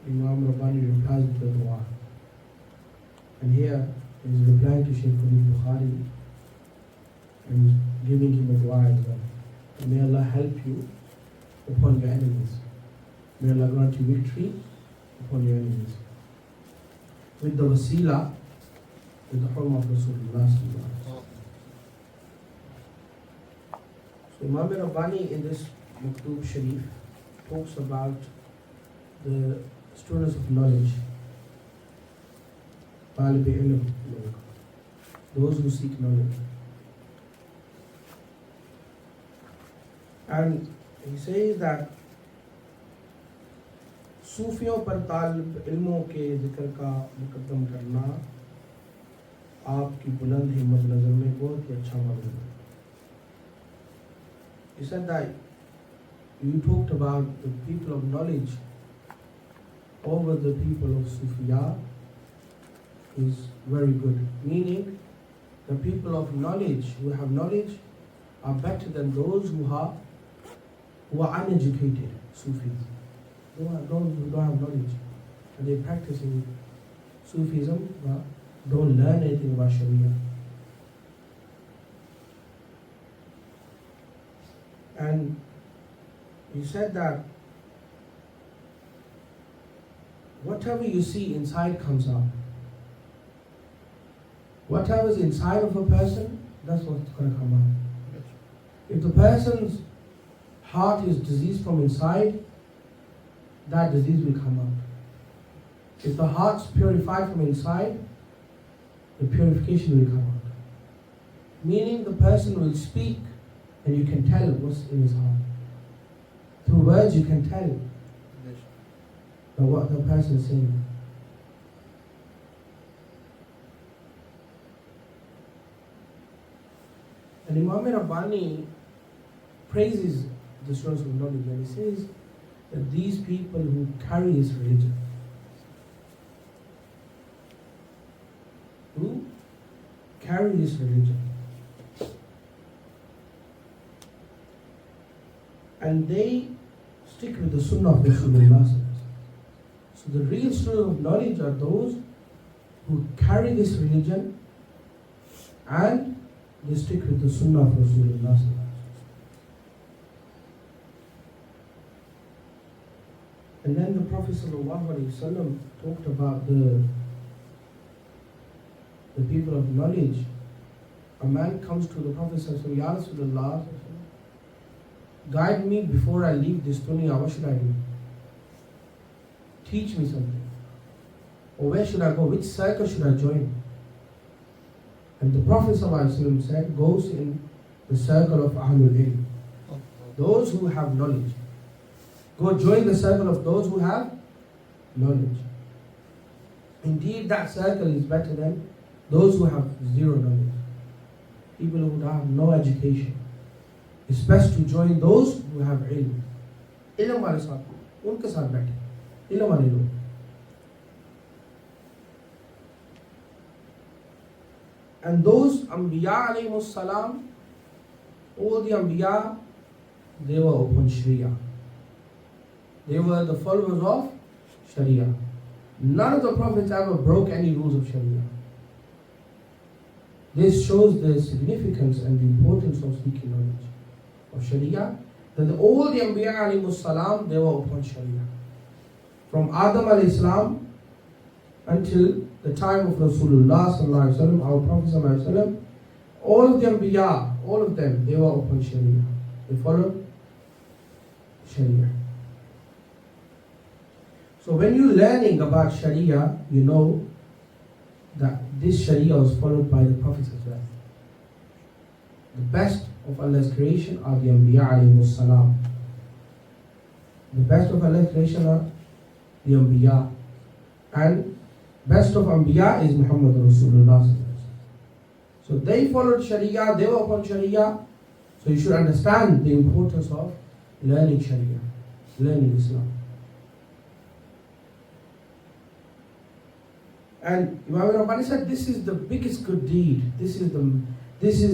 Imam Rabbani replies with the dua. And here he is replying to Shaykh Bukhari and giving him a dua as well. And may Allah help you upon your enemies. May Allah grant you victory upon your enemies. With the wasila, with the hurma of Rasulullah. So Imam Rabbani in this Maktub Sharif talks about the students of knowledge, Talib ilm, those who seek knowledge. And he says that सूफियों पर तालिब इल्मों के जिक्र का मुकद्दम करना आपकी बुलंद हिम्मत नज़र में बहुत ही अच्छा मालूम है. He said that you talked about the people of knowledge over the people of Sufiya is very good. Meaning, the people of knowledge, who have knowledge, are better than those who are uneducated Sufis. Those who don't have knowledge and they practice in Sufism but don't learn anything about Sharia. And he said that whatever you see inside comes out. Whatever is inside of a person, that's what's going to come out. If the person's heart is diseased from inside, that disease will come out. If the heart's purified from inside, the purification will come out. Meaning the person will speak and you can tell what's in his heart. Through words you can tell what the person is saying. And Imam Rabbani praises the students of knowledge and he says that these people who carry this religion, and they stick with the Sunnah of Rasulullah. So the real students of knowledge are those who carry this religion and they stick with the Sunnah of Rasulullah. And then the Prophet ﷺ talked about the people of knowledge. A man comes to the Prophet ﷺ, Ya Rasulullah, guide me before I leave this dunya, what should I do? Teach me something. Or where should I go? Which circle should I join? And the Prophet ﷺ said, goes in the circle of Ahlul Ilm, those who have knowledge. Go join the circle of those who have knowledge. Indeed, that circle is better than those who have zero knowledge. People who have no education. It's best to join those who have ilm. Ilm wale saath, unke saath baithe. Ilm wale log. And those Anbiya alayhimus salam, all the Anbiya, they were upon Sharia. They were the followers of Sharia. None of the prophets ever broke any rules of Sharia. This shows the significance and the importance of seeking knowledge of Sharia, that all the Anbiya alayhimus salam, they were upon Sharia. From Adam alayhi salam until the time of Rasulullah sallallahu alaihi wasallam, our Prophet sallallahu alaihi wasallam, all of the Anbiya, all of them, they were upon Sharia. They followed Sharia. So when you're learning about Sharia, you know that this Sharia was followed by the Prophets as well. The best of Allah's creation are the Anbiya alayhimus salam. The best of Allah's creation are the Anbiya. And best of Anbiya is Muhammad Rasulullah. So they followed Sharia, they were upon Sharia. So you should understand the importance of learning Sharia, learning Islam. And Imam Rabbani said, this is the biggest good deed. This is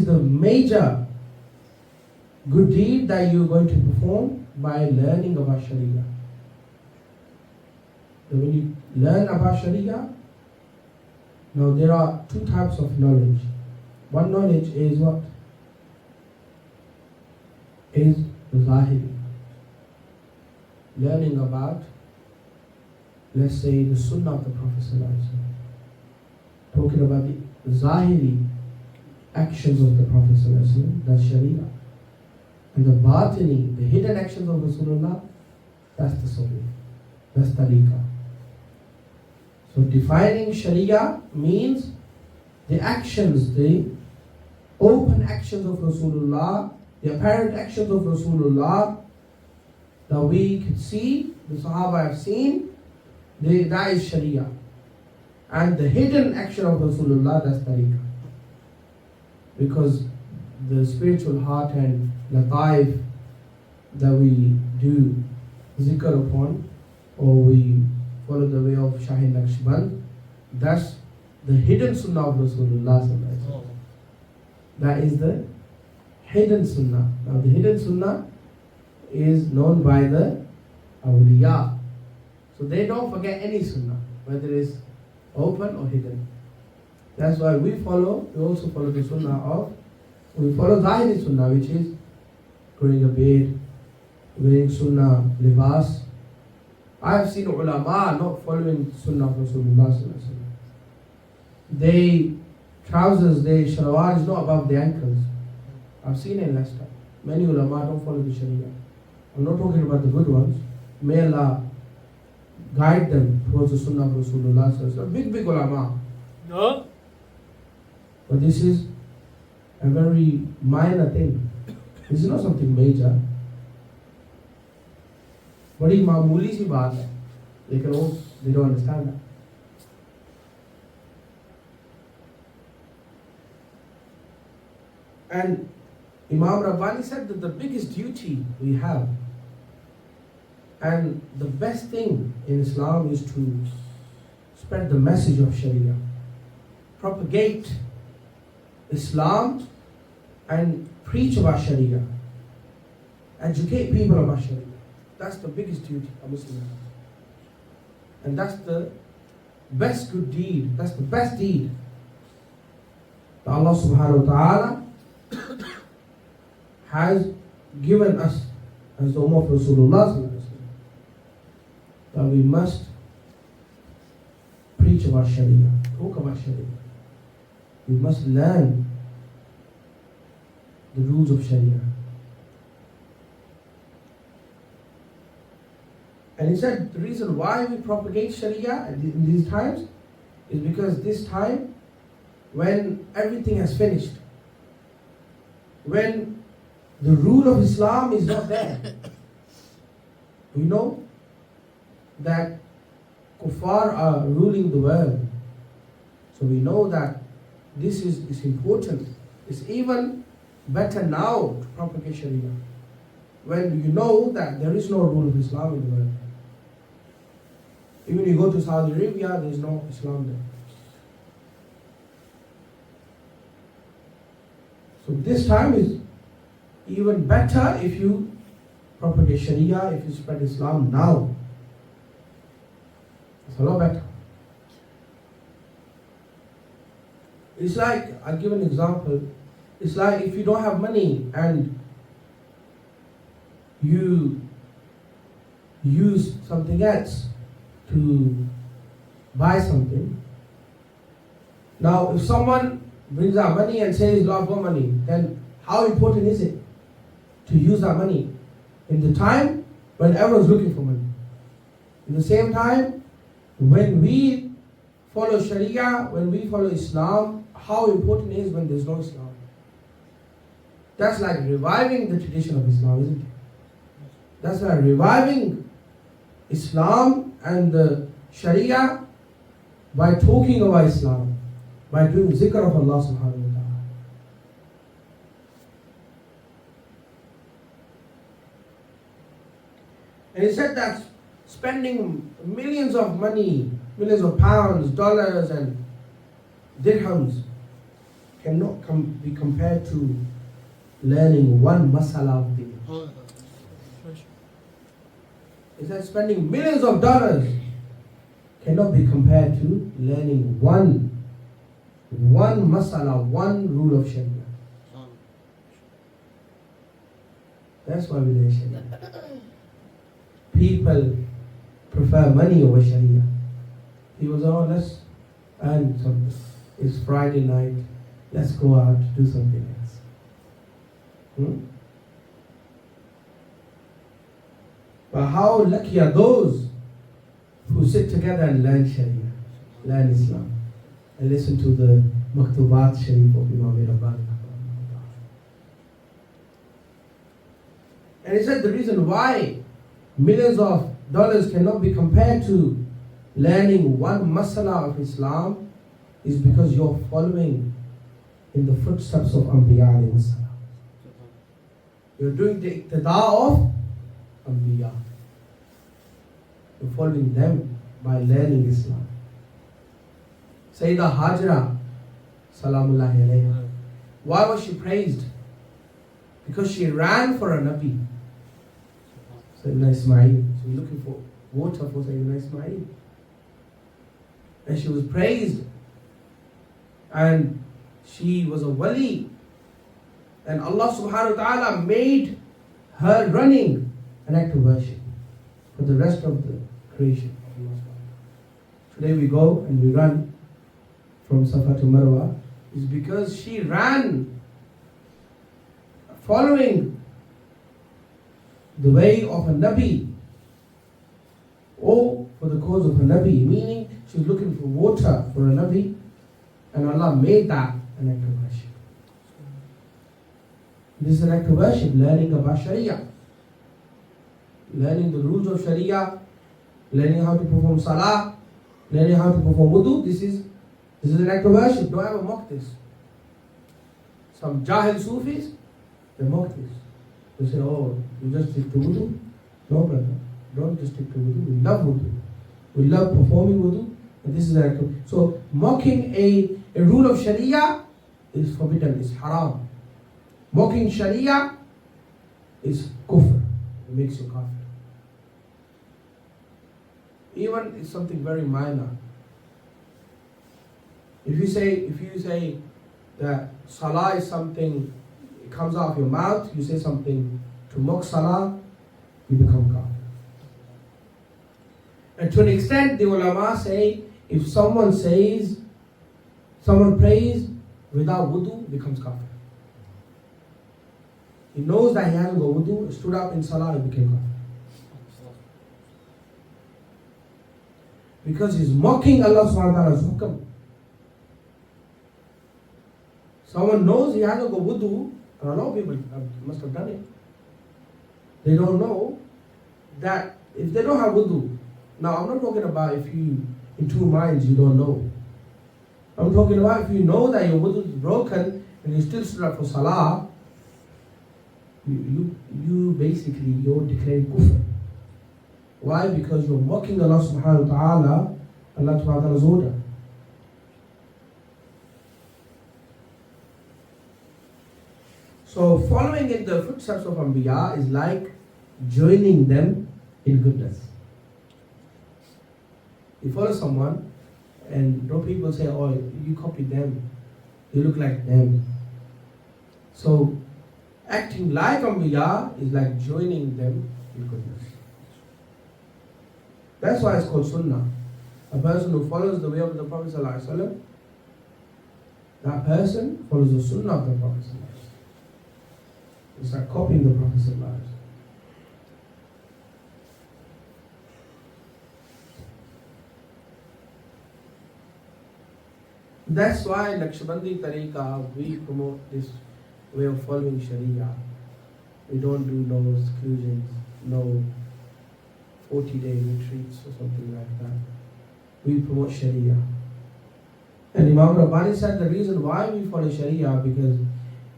the major good deed that you're going to perform by learning about Sharia. that when you learn about Sharia, now there are two types of knowledge. One knowledge is what? Is the Zahiri. Learning about, let's say, the Sunnah of the Prophet ﷺ. Talking about the Zahiri actions of the Prophet ﷺ, that's Sharia. And the Batini, the hidden actions of Rasulullah, that's the Sunnah, that's Tariqah. So defining Sharia means the actions, the open actions of Rasulullah, the apparent actions of Rasulullah that we could see, the Sahaba have seen, that is Sharia. And the hidden action of Rasulullah, that's Tariqah. Because the spiritual heart and lataif that we do zikr upon, or we follow the way of Shah Naqshband, that's the hidden sunnah of Rasulullah. That is the hidden sunnah. Now the hidden sunnah is known by the awliya. So they don't forget any sunnah, whether it's open or hidden. That's why we also follow the sunnah of, we follow Zahiri sunnah, which is growing a beard, wearing sunnah libas. I have seen ulama not following sunnah of Rasulullah. They trousers, their shalwar is not above the ankles. I've seen it in Leicester. Many ulama don't follow the Sharia. I'm not talking about the good ones. May Allah guide them towards the sunnah of Rasulullah. Big ulama. No. But this is a very minor thing. This is not something major. बड़ी मामूली सी बात है, लेकिन वो they don't understand that. And Imam Rabbani said that the biggest duty we have and the best thing in Islam is to spread the message of Sharia, propagate Islam and preach about Sharia, educate people about Sharia. That's the biggest duty a Muslim has. And that's the best good deed, that's the best deed that Allah subhanahu wa ta'ala has given us as the Ummah of Rasulullah, that we must preach about Sharia, talk about Sharia. We must learn the rules of Sharia. And he said the reason why we propagate Sharia in these times is because this time when everything has finished, when the rule of Islam is not there, we know that kuffar are ruling the world. So we know that this is important. It's even better now to propagate Sharia when you know that there is no rule of Islam in the world. Even you go to Saudi Arabia, there is no Islam there. So this time is even better if you propagate Sharia, if you spread Islam now. It's a lot better. It's like, I'll give an example. It's like if you don't have money and you use something else to buy something. Now, if someone brings out money and says, "Lord, got money," then how important is it to use that money in the time when everyone's looking for money? In the same time, when we follow Sharia, when we follow Islam, how important it is when there's no Islam? That's like reviving the tradition of Islam, isn't it? That's like reviving Islam and the Sharia by talking about Islam, by doing zikr of Allah subhanahu wa ta'ala. And he said that spending millions of money, millions of pounds, dollars and dirhams cannot be compared to learning one masala of deen. He said spending millions of dollars cannot be compared to learning one masala, one rule of Sharia. That's why we learn Sharia. People prefer money over Sharia. People say, oh, let's earn something. It's Friday night. Let's go out to do something else. But how lucky are those who sit together and learn Sharia, learn Islam, and listen to the Maktubat Sharif of Imam Rabbani. And he said the reason why millions of dollars cannot be compared to learning one masala of Islam is because you're following in the footsteps of Anbiya alayhi salam. You're doing the iqtida of Anbiya. You're following them by learning Islam. Sayyidah Hajra, salamullahi alayha. Why was she praised? Because she ran for a Nabi. Sayyidina Ismail. She was looking for water for Sayyidina Ismail. And she was praised. And she was a wali. And Allah subhanahu wa ta'ala made her running an act of worship for the rest of the creation. Today we go and we run from Safa to Marwa is because she ran following the way of a Nabi or for the cause of a Nabi, meaning she was looking for water for a Nabi and Allah made that an act of worship. This is an act of worship, learning about Sharia, learning the rules of Sharia, learning how to perform Salah, learning how to perform wudu. This is an act of worship. Don't ever mock this. Some Jahil Sufis, they mock this. They say, oh, you just stick to wudu? No, brother. Don't just stick to wudu. We love wudu. We love performing wudu. And this is an act of... So, mocking a rule of Sharia is forbidden, is haram. Mocking Sharia is kufr. It makes you kafir. Even it's something very minor. If you say that Salah is something, it comes out of your mouth, you say something to mock Salah, you become kafir. And to an extent, the ulama say, if someone prays without wudu, becomes kafir. He knows that he hasn't got wudu, stood up in Salah, he became kafir. Because he's mocking Allah subhanahu wa ta'ala's hukam. Someone knows he hasn't got wudu, and a lot of people must have done it. They don't know that if they don't have wudu, now I'm not talking about if you, in two minds, you don't know. I'm talking about if you know that your wudu is broken and you still stood up for Salah, you basically, you're declaring kufr. Why? Because you're mocking Allah subhanahu wa ta'ala, Allah subhanahu wa ta'ala's order. So following in the footsteps of Anbiya is like joining them in goodness. You follow someone and don't people say, oh, you copy them, you look like them. So acting like Anbiya is like joining them in goodness. That's why it's called Sunnah. A person who follows the way of the Prophet ﷺ, that person follows the Sunnah of the Prophet ﷺ. It's like copying the Prophet ﷺ. That's why Naqshbandi Tariqah, we promote this way of following Sharia. We don't do no exclusions, no 40-day retreats or something like that. We promote Sharia. And Imam Rabbani said the reason why we follow Sharia because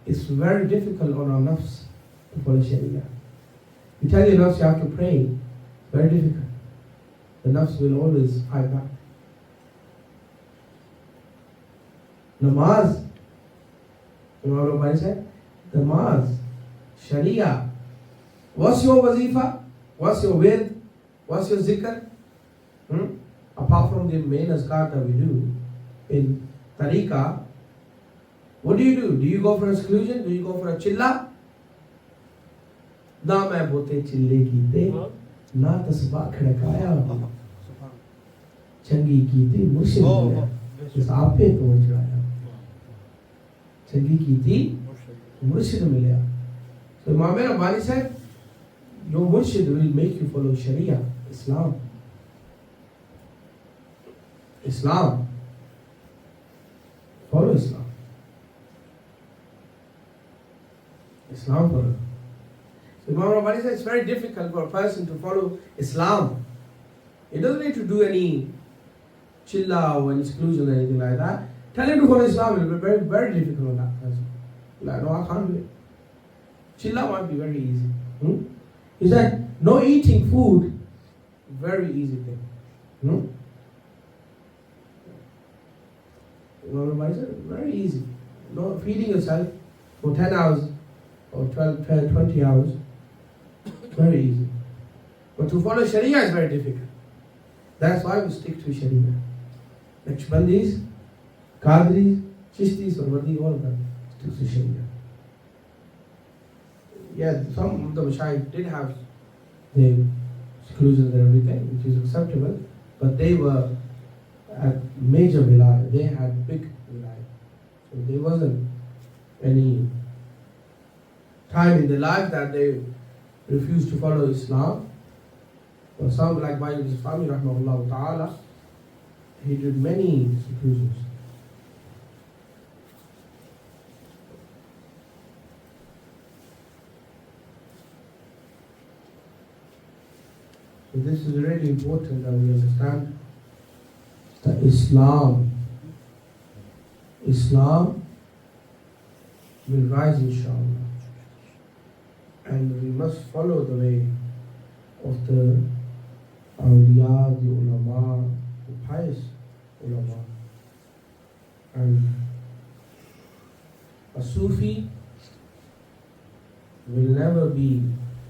it's very difficult on our nafs to follow Sharia. You tell your nafs you have to pray, it's very difficult. The nafs will always fight back. Namaz, Imam Rabbani said, Namaz, Sharia. What's your wazifa? What's your wird? What's your zikr? Apart from of the main azkar that we do in tariqah, what do? Do you go for a seclusion? Do you go for a chilla? Na main bote chille kite, na tasbah khadakaya, changi kite murshid milaya. Is aape to chadaya. Changi kite murshid milaya. So Imam Rabbani said, your murshid will make you follow Sharia, Islam. Islam. Follow Islam. Islam follow. So Imam Rabbani said it's very difficult for a person to follow Islam. He doesn't need to do any chilla or any exclusion or anything like that. Tell him to follow Islam, it will be very, very difficult on that person. Like, no, I can't do it. Chilla might be very easy. He said, no eating food, very easy thing. Imam Rabbani said, very easy. No feeding yourself for 10 hours or 12, 20 hours, very easy. But to follow Sharia is very difficult. That's why we stick to Sharia. Naqshbandis, Qadris, Chishtis, Sarwadi, all of them stick to Sharia. Yeah, some of the Mashayikh did have the seclusions and everything, which is acceptable, but they were at major wilayah, they had big wilayah. So there wasn't any time in their life that they refused to follow Islam. But some, like my Islami rahmahullah ta'ala, he did many seclusions. So this is really important that we understand that Islam will rise inshallah, and we must follow the way of the awliya, the ulama, the pious ulama. And a Sufi will never be